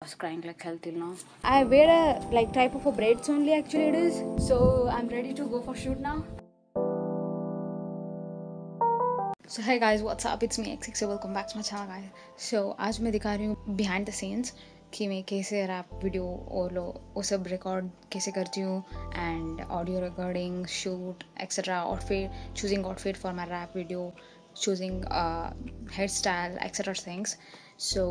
was crying like hell till now. I wear a like type of a braids only actually it is. So I'm ready to go for shoot now. So hey guys, what's up? It's me XX. Welcome back to my channel guys. So आज मैं दिखा रही हूँ behind the scenes कि मैं कैसे rap video और वो सब रिकॉर्ड कैसे करती हूँ and audio recording shoot etcetera outfit choosing outfit for my rap video choosing hairstyle etcetera things. So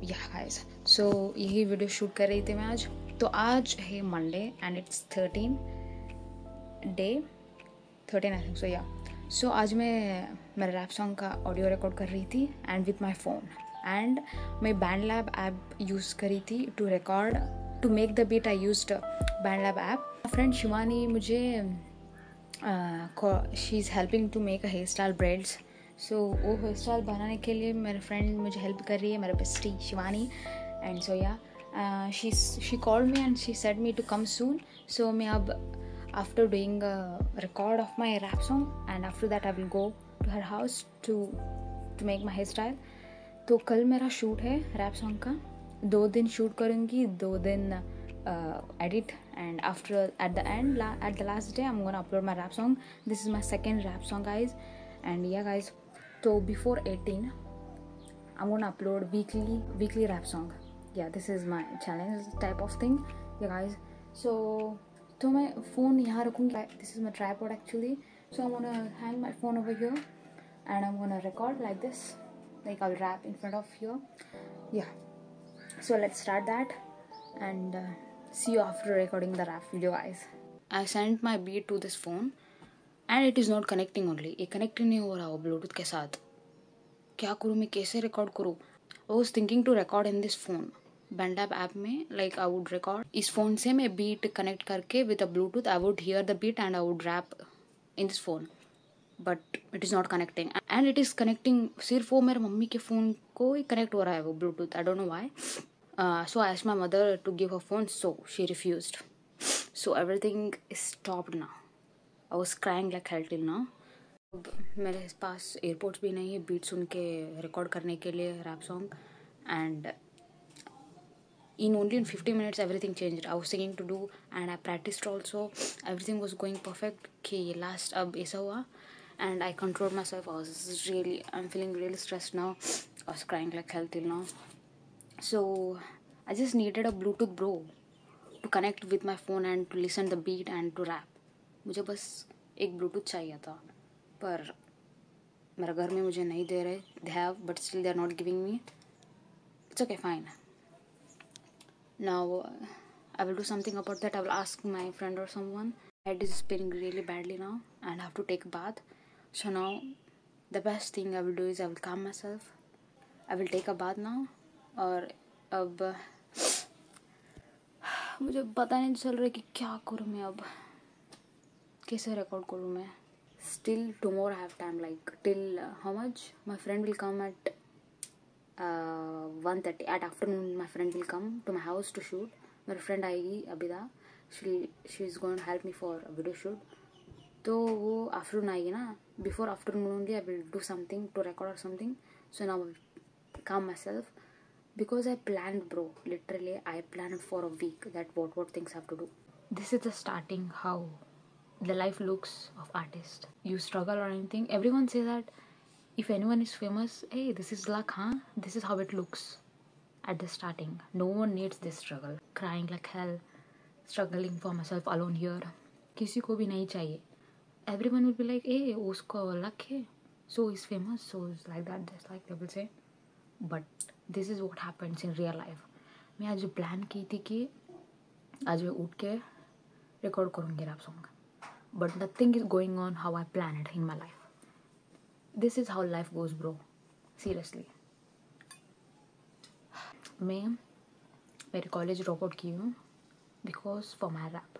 yeah guys, सो यही वीडियो शूट कर रही थी मैं आज. तो आज है Monday and it's 13 I think. So yeah so आज मैं मेरे रैप सॉन्ग का ऑडियो रिकॉर्ड कर रही थी and with my phone and मैं बैंडलैब ऐप यूज़ करी थी to record to make the beat. I used BandLab app. Friend Shivani मुझे she is helping to make a hairstyle braids. So वो hair style बनाने के लिए मेरे friend मुझे हेल्प कर रही है, मेरा bestie Shivani. And so yeah she called me and she said me to come soon. So मैं अब after doing a record of my rap song and after that I will go to her house to make my hairstyle. तो कल मेरा shoot है rap song का. 2 दिन shoot करूँगी, 2 दिन edit and after at the last day I'm gonna upload my rap song. This is my second rap song guys. And yeah guys, so before 18 I'm gonna upload weekly rap song. Yeah, this is my challenge type of thing. Yeah guys, तो मैं phone यहाँ रखूँगी. This is my tripod actually. So I am gonna hang my phone over here and I am gonna record like this, like I'll rap in front of you. Yeah, so let's start that and see you after recording the rap video guys. I sent my beat to this phone and it is not connecting only. ये connect नहीं हो रहा वो Bluetooth के साथ. क्या करूँ मैं, कैसे रिकॉर्ड करूँ? I was thinking to record in this phone. BandLab app में लाइक आई वुड रिकॉर्ड इस फ़ोन से मैं बीट कनेक्ट करके with a Bluetooth I would hear the beat and I would rap in this phone. But it is not connecting and it is connecting सिर्फ वो मेरे mummy के phone को ही connect हो रहा है वो Bluetooth. I don't know why. So I asked my mother to give her phone, so she refused. So everything is stopped now. I was crying like hell till now. मेरे पास airports भी नहीं है beat सुन के record करने के लिए rap song. And in 50 minutes everything changed. I was singing to do and I practiced also. Everything was going perfect. कि last अब ऐसा हुआ and I controlled myself. I'm feeling really stressed now. I was crying like hell till now. So I just needed a Bluetooth bro to connect with my phone and to listen the beat and to rap. मुझे बस एक Bluetooth चाहिए था पर मेरे घर में मुझे नहीं दे रहे. They have but still they are not giving me. It's okay, fine. Now I will do something about that. I will ask my friend or someone. My head is spinning really badly now and I have to take a bath. So now the best thing I will do is I will calm myself. I will take a bath now. और अब मुझे पता नहीं चल रहा कि क्या करूँ मैं अब, कैसे रिकॉर्ड करूँ मैं. Still tomorrow I have time, like till how much? My friend will come at 1:30 at afternoon. My friend will come to my house to shoot. मेरी फ्रेंड आएगी Abida. She is going to help me for video shoot. तो वो afternoon आएगी ना. Before afternoon only I will do something to record or something. So now calm myself because I planned, bro. Literally I planned for a week that what things I have to do. This is the starting how the life looks of artist. You struggle or anything, everyone says that if anyone is famous, hey, this is luck, huh? This is how it looks at the starting. No one needs this struggle. Crying like hell, struggling for myself alone here. किसी को भी नहीं चाहिए. Everyone will be like, hey, उसको luck है, so he's famous, so it's like that, just like they will say. But this is what happens in real life. मैं आज plan की थी कि आज मैं उठ के रिकॉर्ड करूँगी rap song. But nothing is going on how I planned in my life. This is how life goes, bro. Seriously. मैं मेरे कॉलेज ड्रॉप आउट की हूँ because for my rap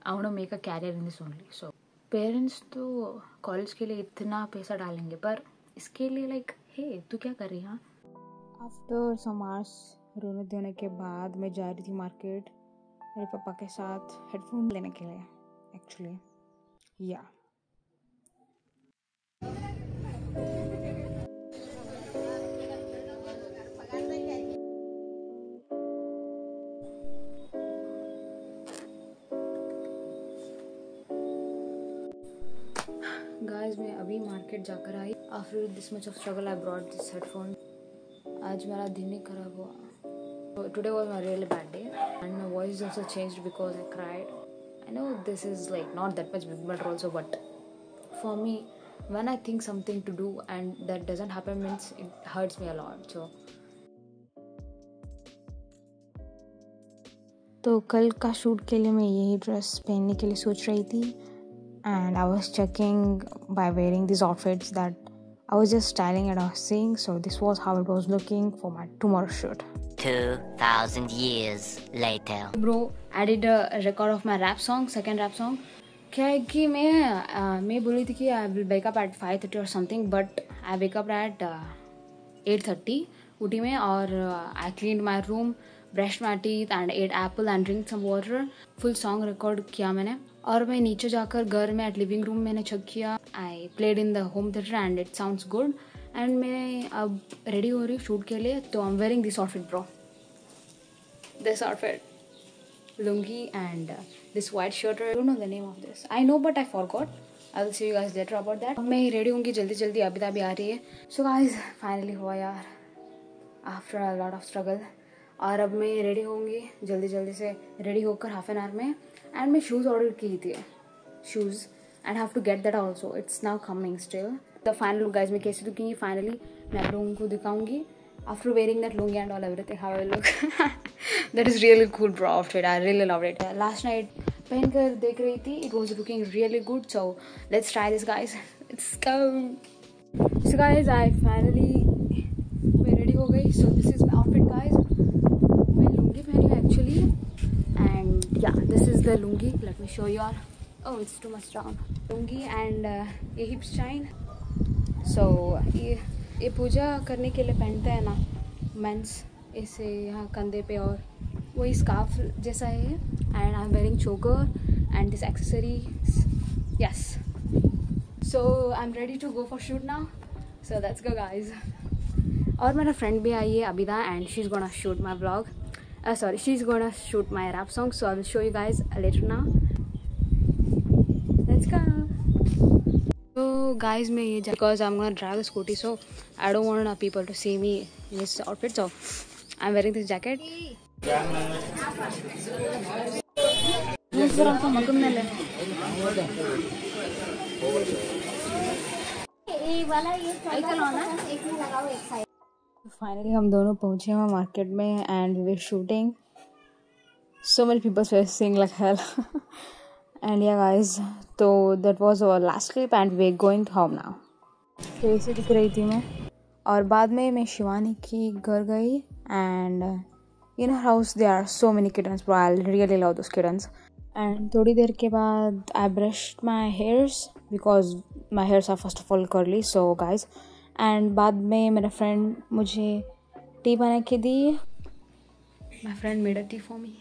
I want to make a career in this only. So parents तो college के लिए इतना पैसा डालेंगे पर इसके लिए लाइक हे तू क्या कर रही है. आफ्टर सम आवर्स रोने धोने के बाद मैं जा रही थी मार्केट मेरे पापा के साथ हेडफोन लेने के लिए एक्चुअली. या गाइस मैं अभी मार्केट जाकर आई. After this much of struggle I brought this headphone. आज मेरा दिन ही खराब हुआ. Today was my really bad day and my voice also changed because I cried. I know this is like not that much big matter also, but for me when I think something to do and that doesn't happen means it hurts me a lot. तो कल का shoot के लिए मैं यही dress पहनने के लिए सोच रही थी. And I was checking by wearing these outfits that I was just styling and I was seeing. So this was how it was looking for my tomorrow shoot. 2,000 years later. Bro, I did a record of my rap song, second rap song. क्या है कि मैं बोली थी कि I will wake up at 5:30 or something, but I wake up at 8:30 Ooty में और I cleaned my room, brushed my teeth and ate apple and drink some water. Full song record किया मैंने और मैं नीचे जाकर घर में एट लिविंग रूम मैंने चेक किया. I played in the home theatre and it sounds good. And मैं अब रेडी हो रही हूँ शूट के लिए. तो I am wearing this outfit bro. This outfit lungi and this white shirt. I don't know the name of this. I know but I forgot. I will see you guys later about that. मैं ready होंगी जल्दी जल्दी. अभी तभी आ रही है. So guys finally हुआ यार after a lot of struggle. और अब मैं रेडी होंगी जल्दी जल्दी से रेडी होकर हाफ एन आवर में. एंड मैं शूज़ ऑर्डर की थी shoes and have to get that also. It's now coming still. The final look guys मैं कैसे लुकेंगी फाइनली मैं आप लोगों को दिखाऊंगी after wearing that lungi and all everything how I look. That is really cool bro outfit. I really love it. Last night पहन कर देख रही थी. It was looking really good. So let's try this guys. It's come. So guys I finally मैं ready हो गई. So this is my outfit guys. मैं लुंगी पहनी हूँ actually. And yeah, this is the lungi. Let me show you all. Oh, it's too much down. Lungi and ये hip shine. So ये पूजा करने के लिए पहनते हैं ना मेंस. इसे यहाँ कंधे पे और वही स्कार्फ जैसा है. And I'm wearing choker and this accessories. Yes. So I'm ready to go for shoot now. So let's go guys. और मेरा फ्रेंड भी आई है Abida and she's gonna shoot my vlog. She's gonna shoot my rap song, so I will show you guys later now. Let's go. So guys मैं ये because I'm gonna drive the scooty, so I don't want people to see me in this outfit, so I'm wearing this jacket. Finally हम दोनों पहुंचे हैं market में and we were shooting. So many peoples were sing like hell and yeah guys. तो that was our last clip and we are going home now. तो ऐसे दिख रही थी मैं और बाद में मैं शिवानी की घर गई and in her house there are so many kittens bro. I really love those kittens. And थोड़ी देर के बाद I brushed my hairs because my hairs are first of all curly. So guys and बाद में मेरा friend मुझे tea बना के दी. My friend made a tea for me.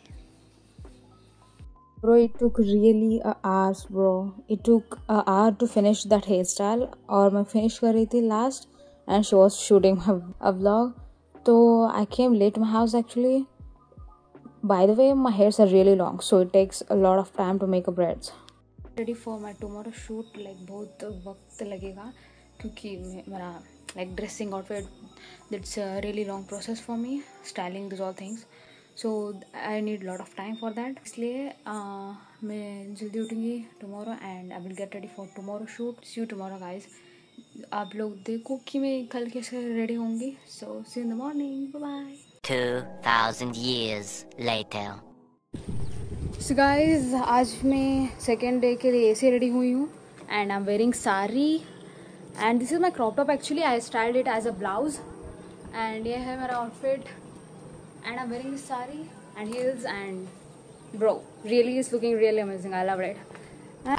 Bro, it took really hours bro. It took an hour to finish that hairstyle. और मैं finish कर रही थी last and she was shooting a vlog. तो I came late to my house actually. By the way, my hairs are really long, so it takes a lot of time to make a braids. Ready for my tomorrow shoot. Like बहुत वक्त लगेगा क्योंकि मेरा like dressing outfit, that's a really long process for me. Styling these all things. So I need a lot of time for that. इसलिए मैं जल्दी उठूँगी tomorrow and I will get ready for tomorrow shoot. See you tomorrow guys. आप लोग देखो कि मैं कल कैसे रेडी होंगी. So see you in the morning. Bye bye. 2,000 years later. So guys आज मैं second day के लिए ऐसे रेडी हुई हूँ and I'm wearing sari and this is my crop top. Actually I styled it as a blouse and ये है मेरा outfit. And I'm wearing this sari and heels and bro really is looking really amazing. I love it.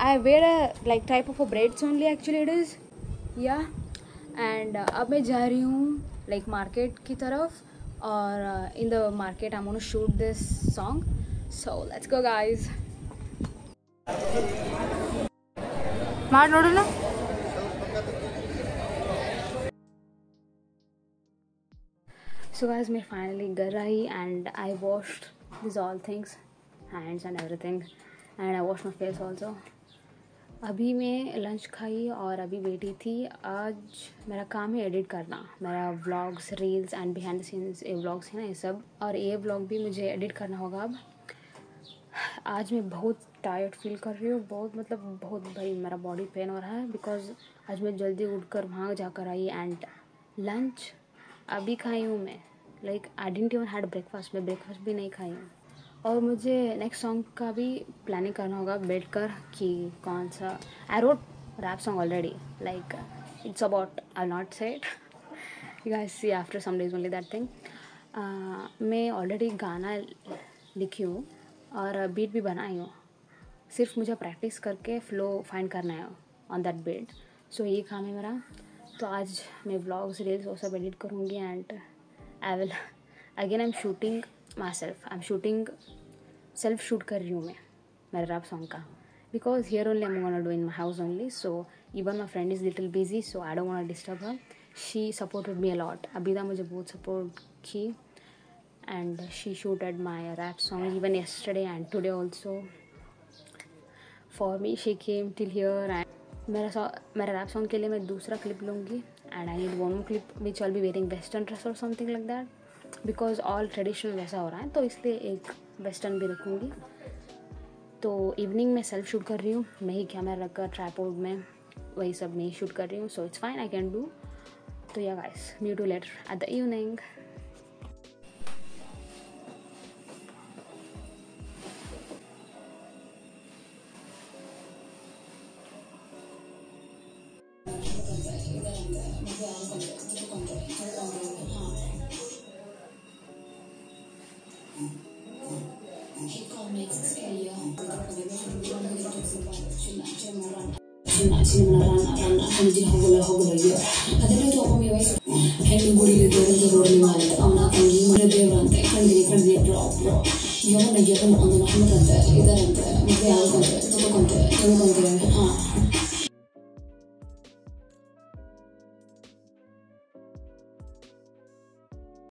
I wear a like type of a braids only actually it is. Yeah. And अब मैं जा रही हूँ like market की तरफ और in the market I'm gonna shoot this song. So let's go guys. मार नोडू ना. So guys मैं finally घर आई and I washed these all things, hands and everything, and I washed my face also. अभी मैं lunch खाई और अभी बैठी थी। आज मेरा काम है एडिट करना, मेरा vlogs, reels and behind the scenes vlogs है ना ये सब, और ये व्लॉग भी मुझे एडिट करना होगा अब। आज मैं बहुत टायर्ड फील कर रही हूँ, बहुत भाई मेरा बॉडी पेन हो रहा है बिकॉज आज मैं जल्दी उठकर वहाँ जाकर आई एंड लंच अभी खाई हूँ मैं। Like I didn't even had breakfast, मैं ब्रेकफास्ट भी नहीं खाई हूँ। और मुझे नेक्स्ट सॉन्ग का भी प्लानिंग करना होगा बैठकर कि कौन सा। I wrote rap song already, like it's about, I not say it, you guys see after some days only that thing. मैं ऑलरेडी गाना लिखी हूँ और बीट भी बनाई हूँ, सिर्फ मुझे प्रैक्टिस करके फ्लो फाइंड करना है ऑन दैट बीट। सो ये काम है मेरा। तो आज मैं व्लॉग्स, रील्स वो सब एडिट करूँगी and I will again I am shooting myself, I am shooting, self shoot कर रही हूँ मैं मेरे रैप सॉन्ग का, because here only I am gonna do in my house only. So even my friend is little busy, so I don't want to disturb her. She supported me a lot, Abida मुझे बहुत support की and she shooted my rap song even yesterday and today also for me. she came till here and मेरा rap song के लिए मैं दूसरा clip लूँगी and I need one more clip which I will be wearing western dress और something like that, because all traditional वैसा हो रहा है, तो इसलिए एक वेस्टर्न भी रखूँगी। तो इवनिंग में सेल्फ शूट कर रही हूँ, मैं ही कैमरा रखकर ट्राइपॉड में वही सब नहीं शूट कर रही हूँ, so it's fine, I can do. तो yeah guys, meet you later at the evening.